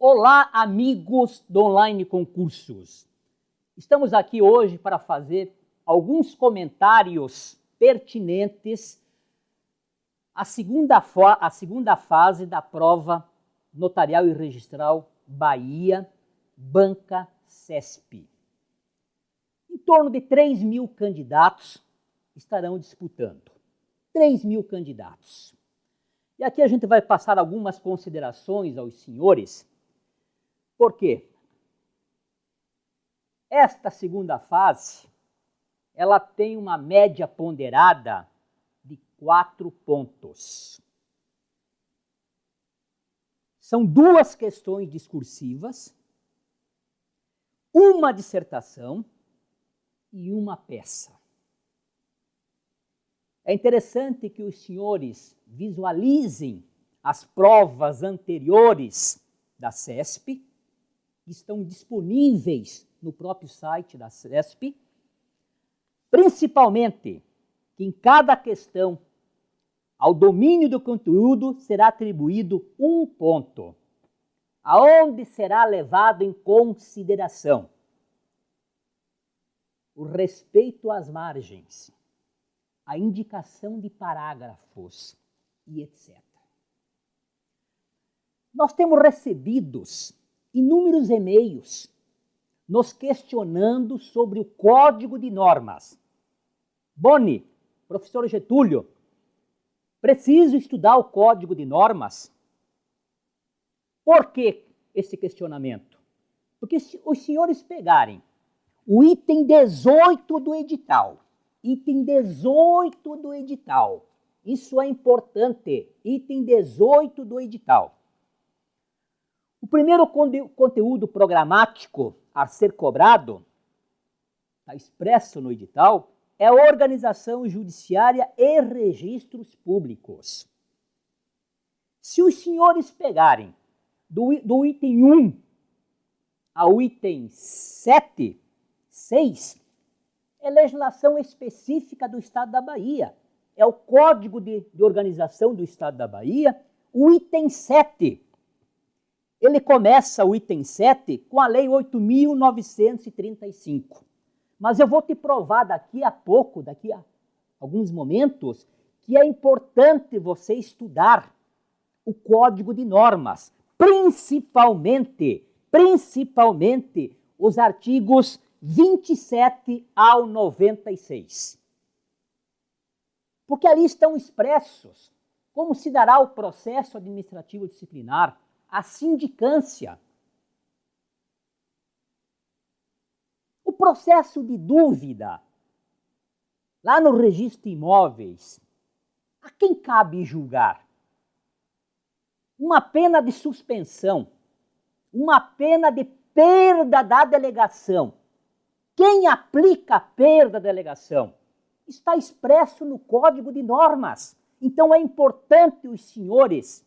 Olá, amigos do Online Concursos. Estamos aqui hoje para fazer alguns comentários pertinentes à segunda fase da prova notarial e registral Bahia, Banca CESP. Em torno de 3.000 candidatos estarão disputando. 3.000 candidatos. E aqui a gente vai passar algumas considerações aos senhores. Por quê? Esta segunda fase, ela tem uma média ponderada de 4 pontos. São 2 questões discursivas, uma dissertação e uma peça. É interessante que os senhores visualizem as provas anteriores da CESP, que estão disponíveis no próprio site da CESP, principalmente que em cada questão, ao domínio do conteúdo, será atribuído 1 ponto, aonde será levado em consideração o respeito às margens, a indicação de parágrafos e etc. Nós temos recebidos inúmeros e-mails nos questionando sobre o Código de Normas. Boni, professor Getúlio, preciso estudar o Código de Normas? Por que esse questionamento? Porque se os senhores pegarem o item 18 do edital, isso é importante, item 18 do edital. O primeiro conteúdo programático a ser cobrado, está expresso no edital, é organização judiciária e registros públicos. Se os senhores pegarem do item 1 ao item 7, 6, é legislação específica do Estado da Bahia. É o Código de Organização do Estado da Bahia, o item 7. Ele começa, o item 7, com a Lei 8.935. Mas eu vou te provar daqui a pouco, daqui a alguns momentos, que é importante você estudar o Código de Normas, principalmente os artigos 27 ao 96. Porque ali estão expressos como se dará o processo administrativo disciplinar, a sindicância, o processo de dúvida, lá no registro de imóveis, a quem cabe julgar? Uma pena de suspensão, uma pena de perda da delegação. Quem aplica a perda da delegação? Está expresso no Código de Normas. Então é importante os senhores,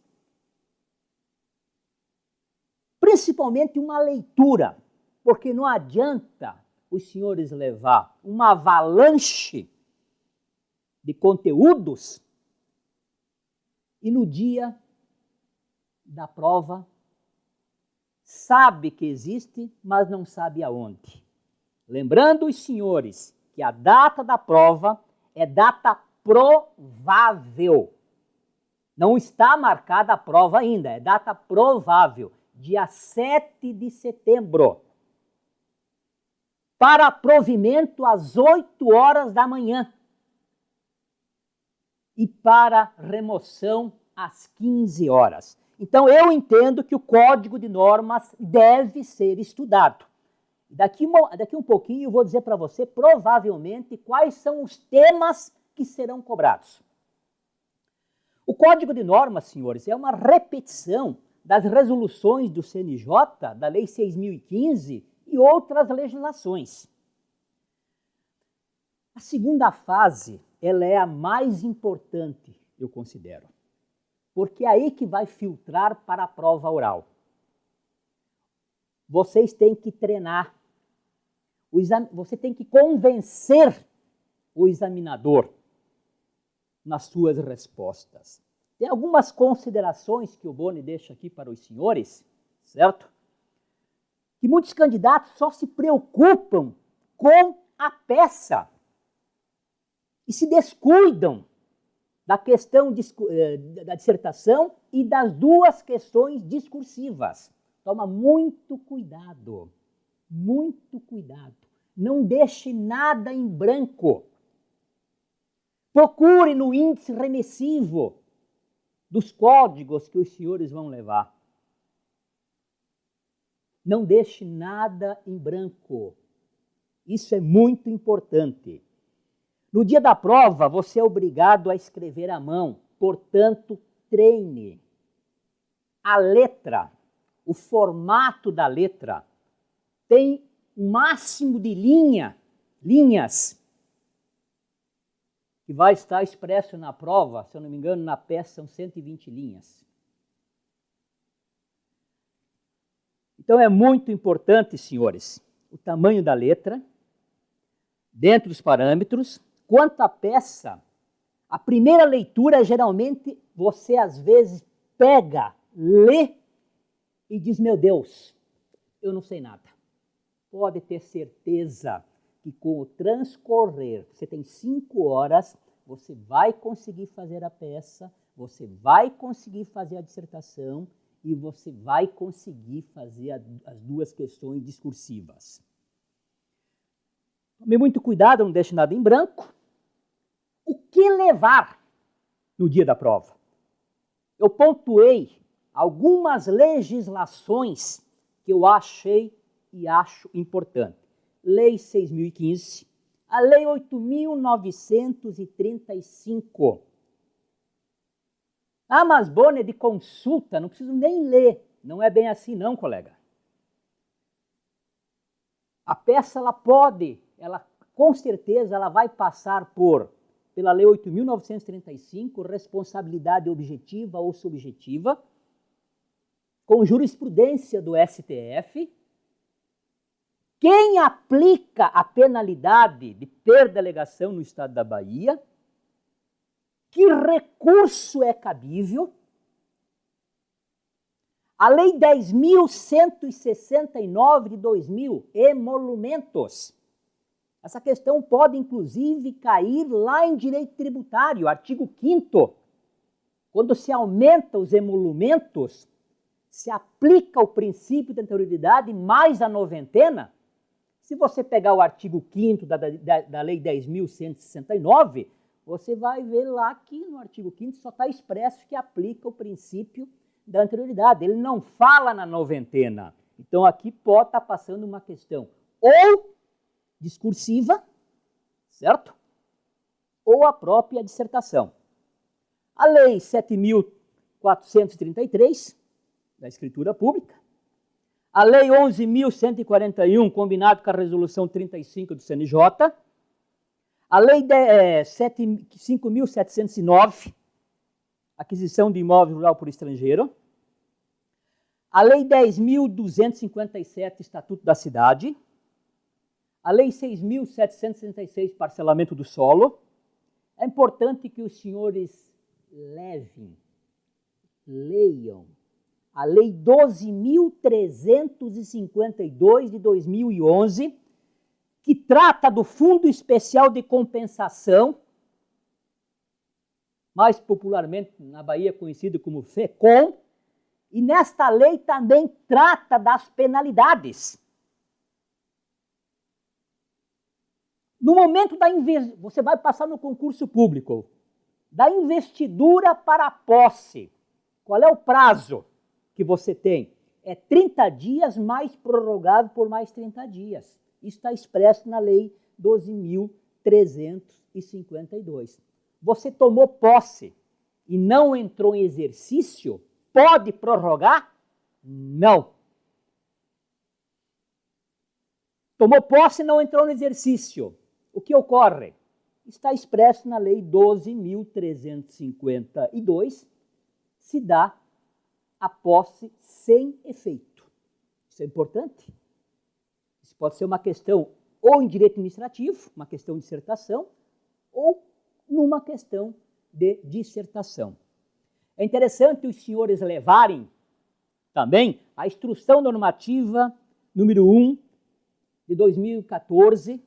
principalmente uma leitura, porque não adianta os senhores levar uma avalanche de conteúdos e no dia da prova sabe que existe, mas não sabe aonde. Lembrando os senhores que a data da prova é data provável. Não está marcada a prova ainda, é data provável. Dia 7 de setembro, para provimento às 8 horas da manhã e para remoção às 15 horas. Então, eu entendo que o Código de Normas deve ser estudado. Daqui um pouquinho eu vou dizer para você, provavelmente, quais são os temas que serão cobrados. O Código de Normas, senhores, é uma repetição das resoluções do CNJ, da Lei 6.015 e outras legislações. A segunda fase, ela é a mais importante, eu considero, porque é aí que vai filtrar para a prova oral. Vocês têm que treinar, você tem que convencer o examinador nas suas respostas. Tem algumas considerações que o Boni deixa aqui para os senhores, certo? Que muitos candidatos só se preocupam com a peça e se descuidam da questão da dissertação e das duas questões discursivas. Toma muito cuidado, muito cuidado. Não deixe nada em branco. Procure no índice remissivo dos códigos que os senhores vão levar. Não deixe nada em branco. Isso é muito importante. No dia da prova, você é obrigado a escrever à mão. Portanto, treine. A letra, o formato da letra, tem um máximo de linhas, que vai estar expresso na prova, se eu não me engano, na peça são 120 linhas. Então é muito importante, senhores, o tamanho da letra, dentro dos parâmetros. Quanto à peça, a primeira leitura, geralmente, você às vezes pega, lê e diz, meu Deus, eu não sei nada. Pode ter certeza que com o transcorrer, você tem 5 horas, você vai conseguir fazer a peça, você vai conseguir fazer a dissertação e você vai conseguir fazer as duas questões discursivas. Tome muito cuidado, não deixe nada em branco. O que levar no dia da prova? Eu pontuei algumas legislações que eu achei e acho importante. Lei 6.015, a Lei 8.935. Ah, mas Bonner, de consulta, não preciso nem ler. Não é bem assim não, colega. A peça, ela com certeza, ela vai passar pela Lei 8.935, responsabilidade objetiva ou subjetiva, com jurisprudência do STF. Quem aplica a penalidade de perda de alegação no estado da Bahia? Que recurso é cabível? A Lei 10.169 de 2000, emolumentos. Essa questão pode, inclusive, cair lá em direito tributário, artigo 5º. Quando se aumenta os emolumentos, se aplica o princípio da anterioridade mais a noventena. Se você pegar o artigo 5º da Lei 10.169, você vai ver lá que no artigo 5º só está expresso que aplica o princípio da anterioridade. Ele não fala na noventena. Então, aqui pode estar passando uma questão ou discursiva, certo? Ou a própria dissertação. A Lei 7.433, da Escritura Pública, a Lei 11.141, combinado com a Resolução 35 do CNJ, a Lei 5.709, aquisição de imóvel rural por estrangeiro, a Lei 10.257, Estatuto da Cidade, a Lei 6.766, parcelamento do solo. É importante que os senhores leiam a Lei 12.352 de 2011, que trata do Fundo Especial de Compensação, mais popularmente na Bahia conhecido como FECOM, e nesta lei também trata das penalidades. No momento você vai passar no concurso público, da investidura para a posse, qual é o prazo que você tem? É 30 dias mais prorrogado por mais 30 dias. Isso está expresso na Lei 12.352. Você tomou posse e não entrou em exercício, pode prorrogar? Não. Tomou posse e não entrou no exercício. O que ocorre? Está expresso na Lei 12.352, se dá a posse sem efeito. Isso é importante. Isso pode ser uma questão ou em direito administrativo, uma questão de dissertação, ou numa questão de dissertação. É interessante os senhores levarem Também a Instrução Normativa número 1 de 2014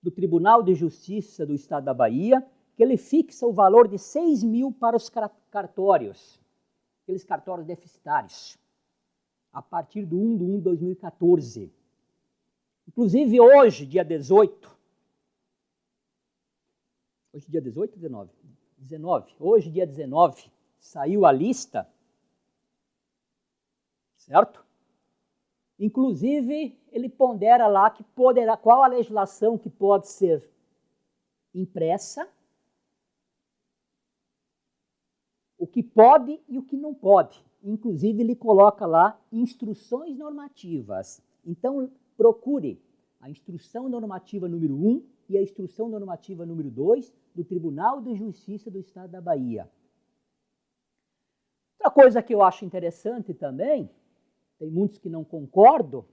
do Tribunal de Justiça do Estado da Bahia, que ele fixa o valor de 6 mil para os cartórios, aqueles cartórios deficitários, a partir do 1 de 2014. Inclusive hoje, dia 18, hoje dia 18 ou 19? 19. Hoje, dia 19, saiu a lista, certo? Inclusive, ele pondera lá que poderá, qual a legislação que pode ser impressa, o que pode e o que não pode. Inclusive, ele coloca lá instruções normativas. Então, procure a Instrução Normativa número 1 e a Instrução Normativa número 2 do Tribunal de Justiça do Estado da Bahia. Outra coisa que eu acho interessante também, tem muitos que não concordam,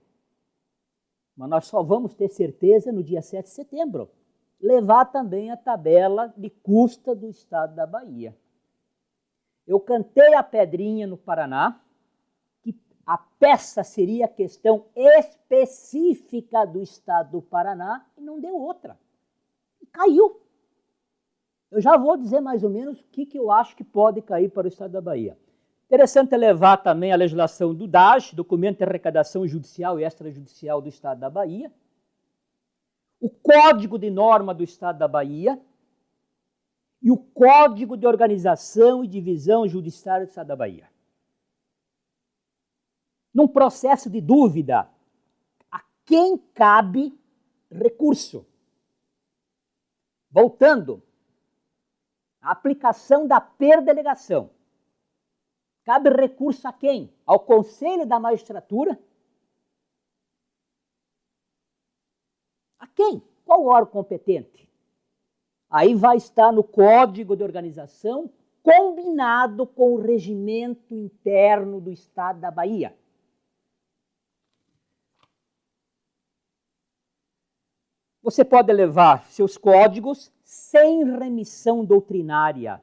mas nós só vamos ter certeza no dia 7 de setembro, levar também a tabela de custa do Estado da Bahia. Eu cantei a pedrinha no Paraná, que a peça seria questão específica do Estado do Paraná, e não deu outra. E caiu. Eu já vou dizer mais ou menos o que eu acho que pode cair para o Estado da Bahia. Interessante é levar também a legislação do DAJ, Documento de Arrecadação Judicial e Extrajudicial do Estado da Bahia, o Código de Norma do Estado da Bahia e o Código de Organização e Divisão Judiciária do Estado da Bahia. Num processo de dúvida, a quem cabe recurso? Voltando, a aplicação da perdelegação. Cabe recurso a quem? Ao Conselho da Magistratura? A quem? Qual órgão competente? Aí vai estar no Código de Organização, combinado com o regimento interno do Estado da Bahia. Você pode levar seus códigos sem remissão doutrinária.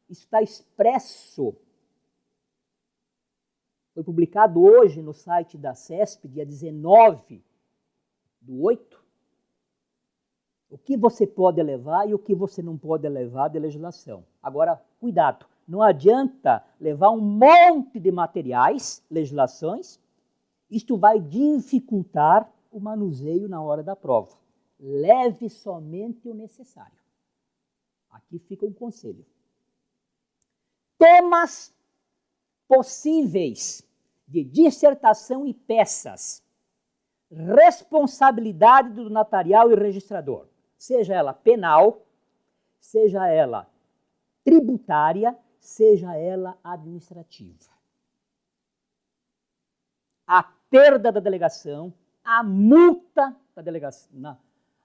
Está expresso. Foi publicado hoje no site da CESP, dia 19/8, o que você pode levar e o que você não pode levar de legislação. Agora, cuidado, não adianta levar um monte de materiais, legislações, isto vai dificultar o manuseio na hora da prova. Leve somente o necessário. Aqui fica um conselho. Temas possíveis de dissertação e peças. Responsabilidade do notarial e registrador, seja ela penal, seja ela tributária, seja ela administrativa. A perda da delegação, a multa da delegação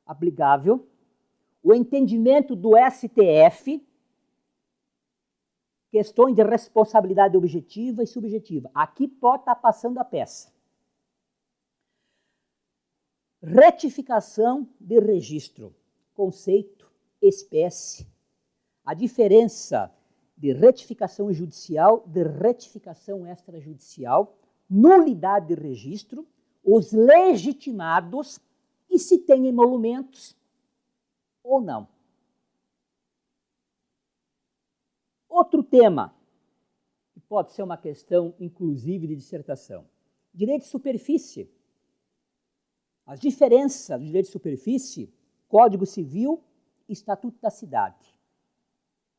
aplicável, o entendimento do STF, questões de responsabilidade objetiva e subjetiva. Aqui pode estar passando a peça. Retificação de registro, conceito, espécie. A diferença de retificação judicial, de retificação extrajudicial, nulidade de registro, os legitimados e se tem emolumentos ou não. Outro tema, que pode ser uma questão, inclusive, de dissertação. Direito de superfície. As diferenças do direito de superfície, Código Civil e Estatuto da Cidade.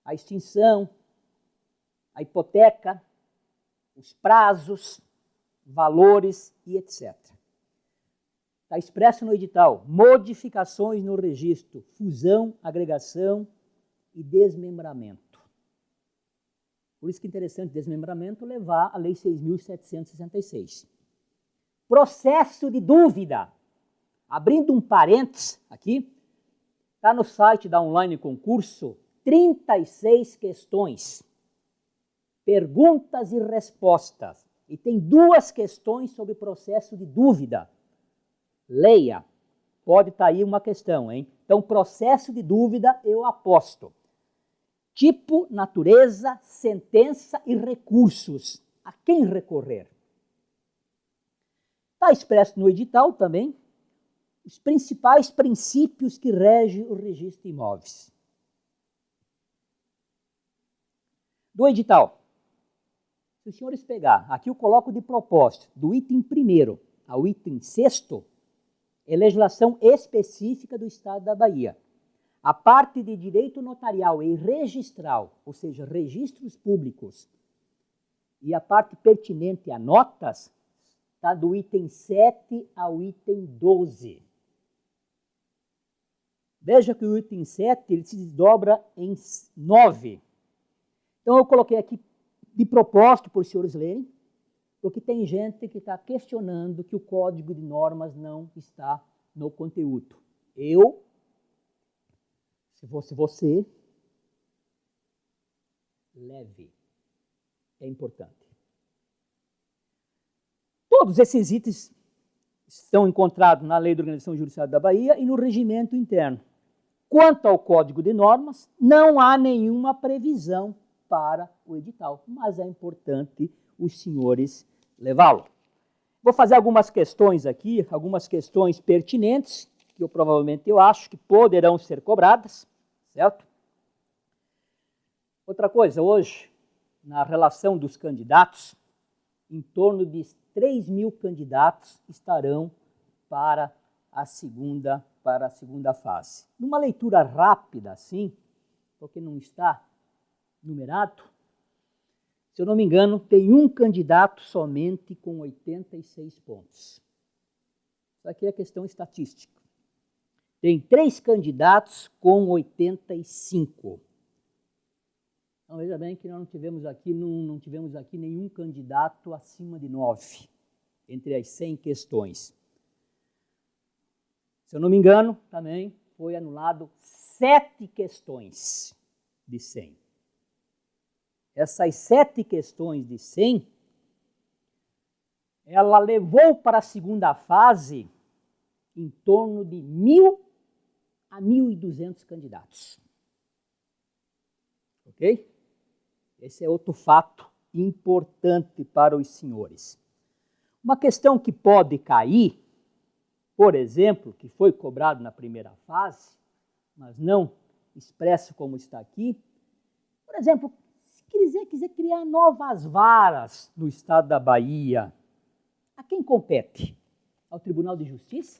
A extinção, a hipoteca, os prazos, valores e etc. Está expresso no edital, modificações no registro, fusão, agregação e desmembramento. Por isso que é interessante desmembramento levar a Lei 6.766. Processo de dúvida. Abrindo um parênteses aqui, está no site da Online Concurso, 36 questões, perguntas e respostas. E tem 2 questões sobre processo de dúvida. Leia, pode estar aí uma questão, hein? Então, processo de dúvida, eu aposto. Tipo, natureza, sentença e recursos. A quem recorrer? Está expresso no edital também os principais princípios que regem o registro de imóveis. Do edital, se os senhores pegar, aqui eu coloco de propósito, do item 1º ao item 6º, é legislação específica do Estado da Bahia. A parte de direito notarial e registral, ou seja, registros públicos, e a parte pertinente a notas, está do item 7 ao item 12. Veja que o item 7 ele se desdobra em 9. Então, eu coloquei aqui de propósito para os senhores lerem, porque tem gente que está questionando que o código de normas não está no conteúdo. Se fosse você, leve. É importante. Todos esses itens estão encontrados na Lei da Organização Judiciária da Bahia e no regimento interno. Quanto ao código de normas, não há nenhuma previsão para o edital, mas é importante os senhores levá-lo. Vou fazer algumas questões aqui, algumas questões pertinentes, que provavelmente eu acho que poderão ser cobradas, certo? Outra coisa, hoje, na relação dos candidatos, em torno de 3.000 candidatos estarão para a segunda fase. Numa leitura rápida, assim, porque não está numerado, se eu não me engano, tem um candidato somente com 86 pontos. Isso aqui é questão estatística. Tem 3 candidatos com 85. Então, veja bem que nós não tivemos aqui nenhum candidato acima de 9, entre as 100 questões. Se eu não me engano, também foi anulado 7 questões de 100. Essas 7 questões de 100, ela levou para a segunda fase em torno de 1.000 a 1.200 candidatos. Ok? Esse é outro fato importante para os senhores. Uma questão que pode cair, por exemplo, que foi cobrado na primeira fase, mas não expresso como está aqui, por exemplo, se quiser criar novas varas no Estado da Bahia, a quem compete? Ao Tribunal de Justiça?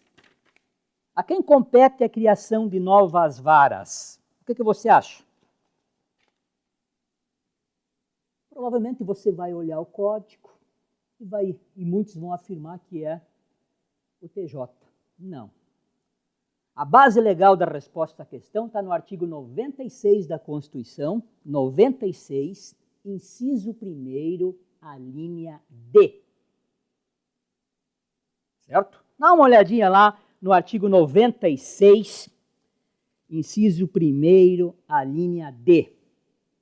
A quem compete a criação de novas varas? O que você acha? Provavelmente você vai olhar o código e muitos vão afirmar que é o TJ. Não. A base legal da resposta à questão está no artigo 96 da Constituição, 96, inciso 1º, a linha D. Certo? Dá uma olhadinha lá no artigo 96, inciso 1º, a linha D.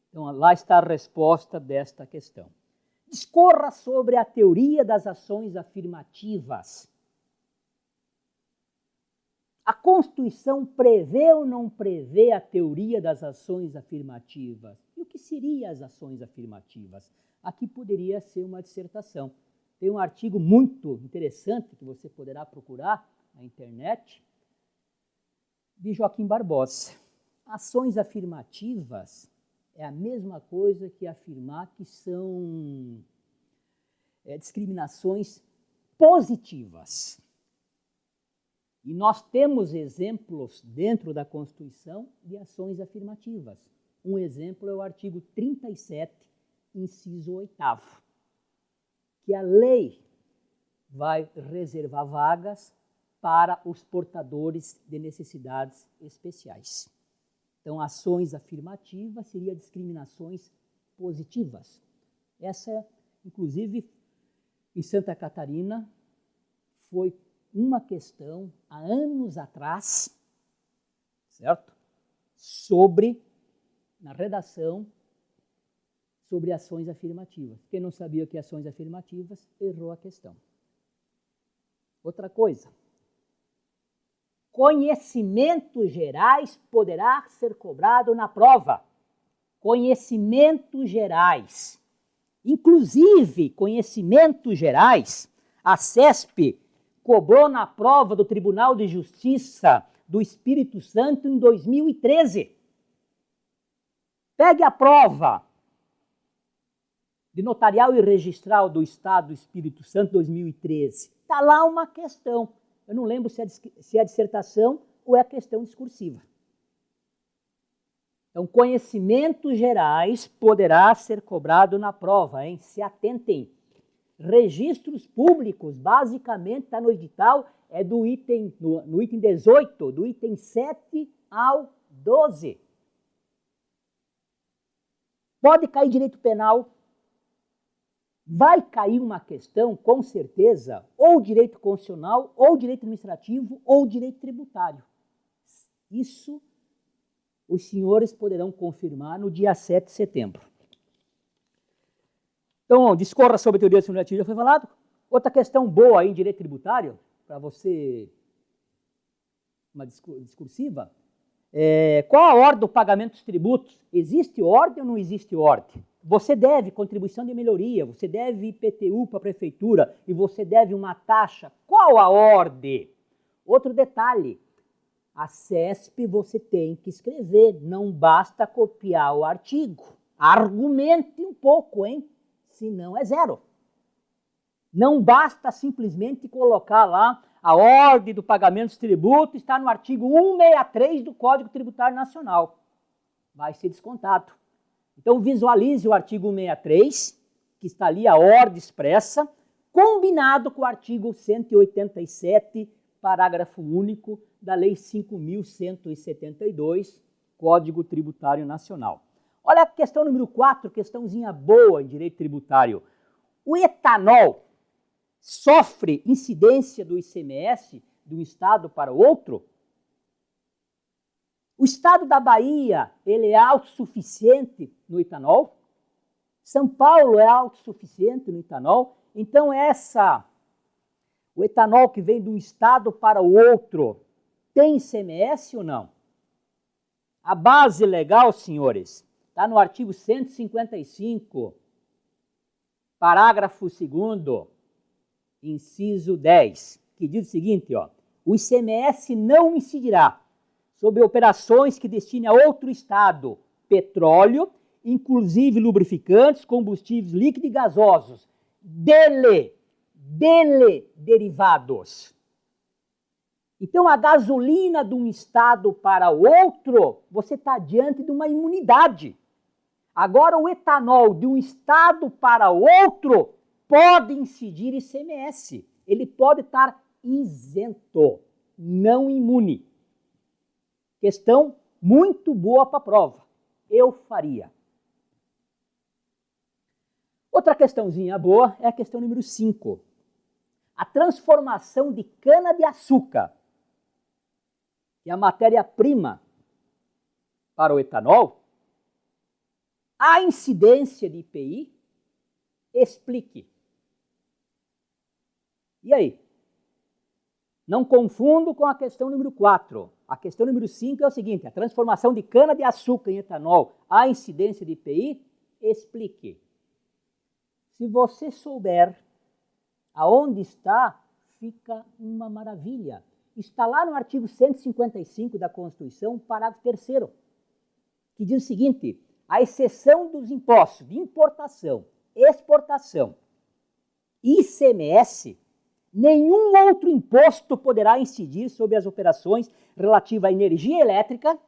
Então, lá está a resposta desta questão. Discorra sobre a teoria das ações afirmativas. A Constituição prevê ou não prevê a teoria das ações afirmativas? E o que seriam as ações afirmativas? Aqui poderia ser uma dissertação. Tem um artigo muito interessante que você poderá procurar na internet, de Joaquim Barbosa. Ações afirmativas é a mesma coisa que afirmar que são discriminações positivas. E nós temos exemplos dentro da Constituição de ações afirmativas. Um exemplo é o artigo 37, inciso 8º, que a lei vai reservar vagas para os portadores de necessidades especiais. Então, ações afirmativas seriam discriminações positivas. Essa, inclusive, em Santa Catarina, foi uma questão, há anos atrás, certo? Na redação, sobre ações afirmativas. Quem não sabia o que ações afirmativas, errou a questão. Outra coisa, conhecimentos gerais poderá ser cobrado na prova. Conhecimentos gerais. Inclusive, conhecimentos gerais, a CESP cobrou na prova do Tribunal de Justiça do Espírito Santo em 2013. Pegue a prova de notarial e registral do Estado do Espírito Santo 2013. Está lá uma questão. Eu não lembro se é dissertação ou é questão discursiva. Então, conhecimentos gerais poderá ser cobrado na prova, hein? Se atentem. Registros públicos, basicamente, está no edital, é do item, no item 18, do item 7 ao 12. Pode cair direito penal, vai cair uma questão, com certeza, ou direito constitucional, ou direito administrativo, ou direito tributário. Isso os senhores poderão confirmar no dia 7 de setembro. Então, discorra sobre a teoria da simulativa, já foi falado. Outra questão boa aí em direito tributário, para você, uma discursiva, qual a ordem do pagamento dos tributos? Existe ordem ou não existe ordem? Você deve contribuição de melhoria, você deve IPTU para a prefeitura e você deve uma taxa. Qual a ordem? Outro detalhe, a CESP você tem que escrever, não basta copiar o artigo. Argumente um pouco, hein? Senão é zero. Não basta simplesmente colocar lá a ordem do pagamento dos tributos, está no artigo 163 do Código Tributário Nacional. Vai ser descontado. Então visualize o artigo 163, que está ali a ordem expressa, combinado com o artigo 187, parágrafo único da Lei 5.172, Código Tributário Nacional. Olha a questão número 4, questãozinha boa em direito tributário. O etanol sofre incidência do ICMS de um estado para outro? O estado da Bahia, ele é autossuficiente no etanol? São Paulo é autossuficiente no etanol? Então o etanol que vem de um estado para o outro, tem ICMS ou não? A base legal, senhores, está no artigo 155, parágrafo 2º, inciso 10, que diz o seguinte, ó, o ICMS não incidirá sobre operações que destinem a outro estado petróleo, inclusive lubrificantes, combustíveis líquidos e gasosos, dele derivados. Então, a gasolina de um estado para outro, você está diante de uma imunidade. Agora, o etanol de um estado para outro pode incidir ICMS. Ele pode estar isento, não imune. Questão muito boa para a prova. Eu faria. Outra questãozinha boa é a questão número 5. A transformação de cana-de-açúcar, que é a matéria-prima para o etanol, a incidência de IPI, explique. E aí? Não confundo com a questão número 4. A questão número 5 é o seguinte, a transformação de cana-de-açúcar em etanol, a incidência de IPI, explique. Se você souber aonde está, fica uma maravilha. Está lá no artigo 155 da Constituição, parágrafo 3º, que diz o seguinte, a exceção dos impostos de importação, exportação, ICMS, nenhum outro imposto poderá incidir sobre as operações relativas à energia elétrica,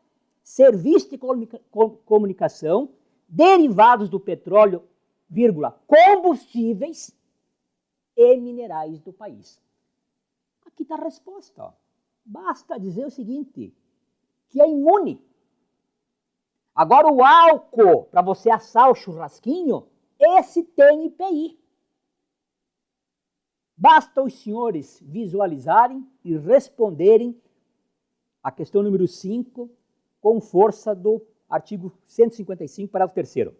serviço de comunicação, derivados do petróleo, combustíveis e minerais do país. Aqui está a resposta. Ó. Basta dizer o seguinte, que é imune. Agora o álcool, para você assar o churrasquinho, esse tem IPI. Basta os senhores visualizarem e responderem a questão número 5 com força do artigo 155, parágrafo 3º.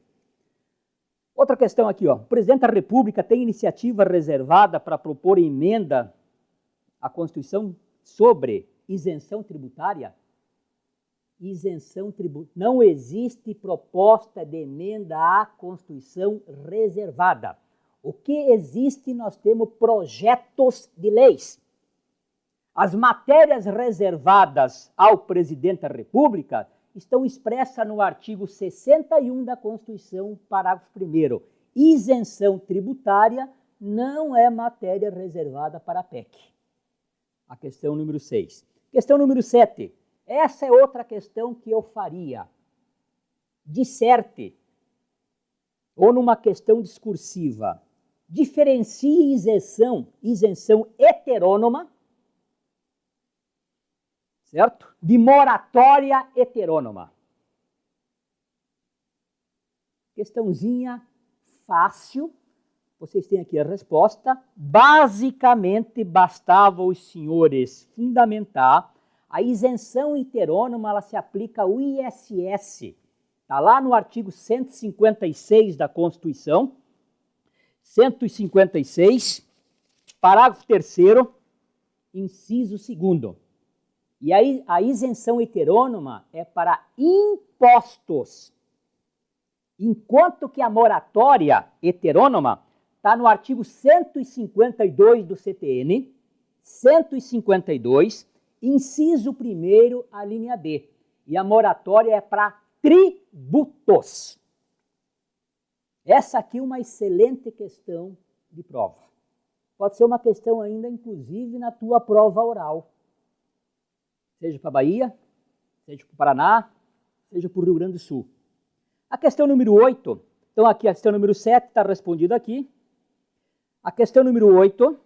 Outra questão aqui, ó. O presidente da República tem iniciativa reservada para propor emenda à Constituição sobre isenção tributária? Isenção tributária. Não existe proposta de emenda à Constituição reservada. O que existe, nós temos projetos de leis. As matérias reservadas ao presidente da República estão expressas no artigo 61 da Constituição, parágrafo 1º. Isenção tributária não é matéria reservada para a PEC. A questão número 6. Questão número 7. Essa é outra questão que eu faria. Disserte, ou numa questão discursiva, diferencie isenção heterônoma, certo? De moratória heterônoma. Questãozinha fácil, vocês têm aqui a resposta. Basicamente, bastava os senhores fundamentar a isenção heterônoma, ela se aplica ao ISS. Está lá no artigo 156 da Constituição, 156, parágrafo 3º, inciso 2º. E aí a isenção heterônoma é para impostos, enquanto que a moratória heterônoma está no artigo 152 do CTN, 152, inciso 1º, a linha B. E a moratória é para tributos. Essa aqui é uma excelente questão de prova. Pode ser uma questão ainda, inclusive, na tua prova oral. Seja para a Bahia, seja para o Paraná, seja para o Rio Grande do Sul. A questão número 8, então aqui a questão número 7 está respondida aqui. A questão número 8,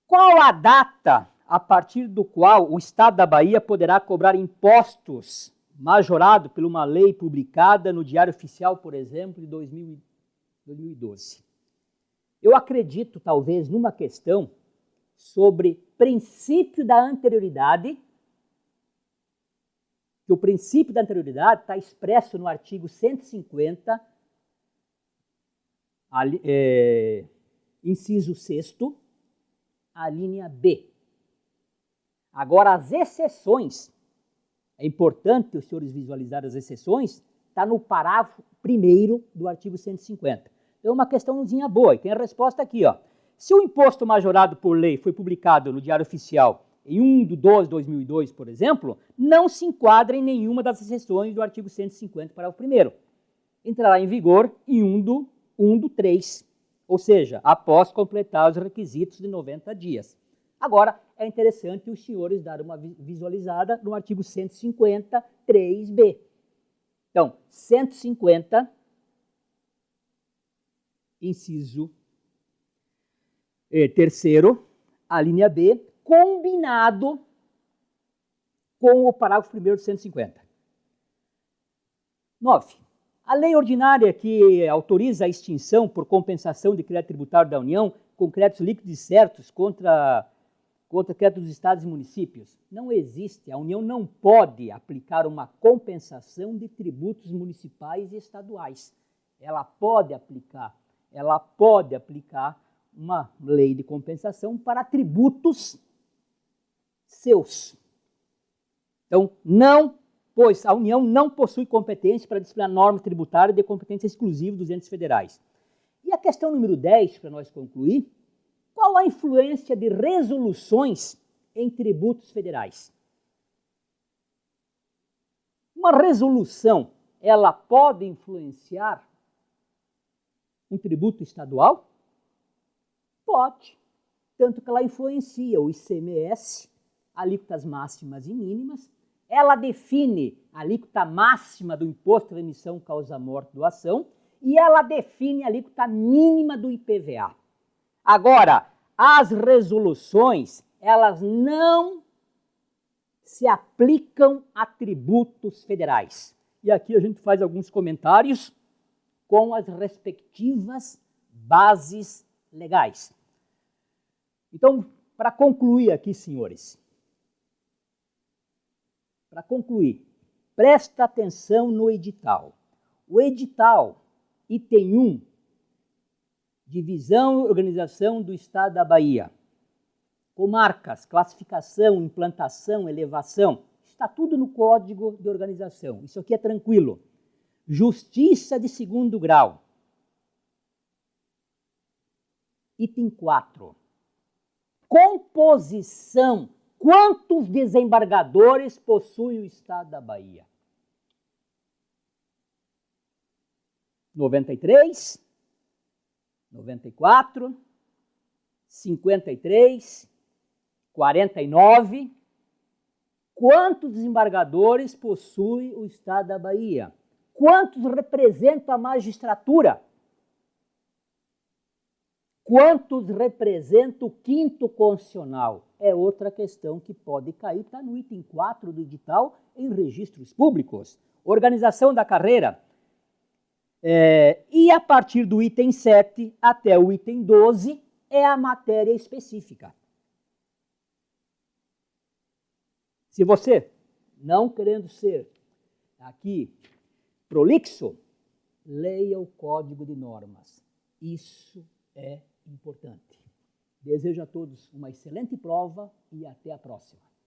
qual a data a partir do qual o Estado da Bahia poderá cobrar impostos majorado por uma lei publicada no Diário Oficial, por exemplo, de 2012? Eu acredito, talvez, numa questão sobre princípio da anterioridade, que o princípio da anterioridade está expresso no artigo 150, inciso 6º, a linha B. Agora, as exceções, é importante os senhores visualizarem as exceções, está no parágrafo 1º do artigo 150. Então, é uma questãozinha boa, e tem a resposta aqui, ó. Se o imposto majorado por lei foi publicado no Diário Oficial em 1/12/2002, por exemplo, não se enquadra em nenhuma das exceções do artigo 150, parágrafo 1º. Entrará em vigor em 1/3, ou seja, após completar os requisitos de 90 dias. Agora, é interessante os senhores darem uma visualizada no artigo 150, 3b. Então, 150, inciso 3º, a linha B, combinado com o parágrafo 1º de 150. 9. A lei ordinária que autoriza a extinção por compensação de crédito tributário da União com créditos líquidos e certos contra crédito dos estados e municípios. Não existe, a União não pode aplicar uma compensação de tributos municipais e estaduais. Ela pode aplicar uma lei de compensação para tributos seus. Então, pois a União não possui competência para disciplinar normas tributárias de competência exclusiva dos entes federais. E a questão número 10, para nós concluir, qual a influência de resoluções em tributos federais? Uma resolução, ela pode influenciar um tributo estadual? Pode, tanto que ela influencia o ICMS, alíquotas máximas e mínimas, ela define a alíquota máxima do imposto de emissão causa-morte doação e ela define a alíquota mínima do IPVA. Agora, as resoluções, elas não se aplicam a tributos federais. E aqui a gente faz alguns comentários com as respectivas bases legais. Então, para concluir aqui, senhores, para concluir, presta atenção no edital. O edital, item 1, divisão e organização do Estado da Bahia, comarcas, classificação, implantação, elevação, está tudo no Código de Organização. Isso aqui é tranquilo. Justiça de segundo grau. Item 4. Composição. Quantos desembargadores possui o Estado da Bahia? 93, 94, 53, 49. Quantos desembargadores possui o Estado da Bahia? Quantos representam a magistratura? Quantos representa o quinto constitucional? É outra questão que pode cair, está no item 4 do edital, em registros públicos. Organização da carreira. E a partir do item 7 até o item 12 é a matéria específica. Se você, não querendo ser aqui prolixo, leia o Código de Normas. Isso é importante. Desejo a todos uma excelente prova e até a próxima.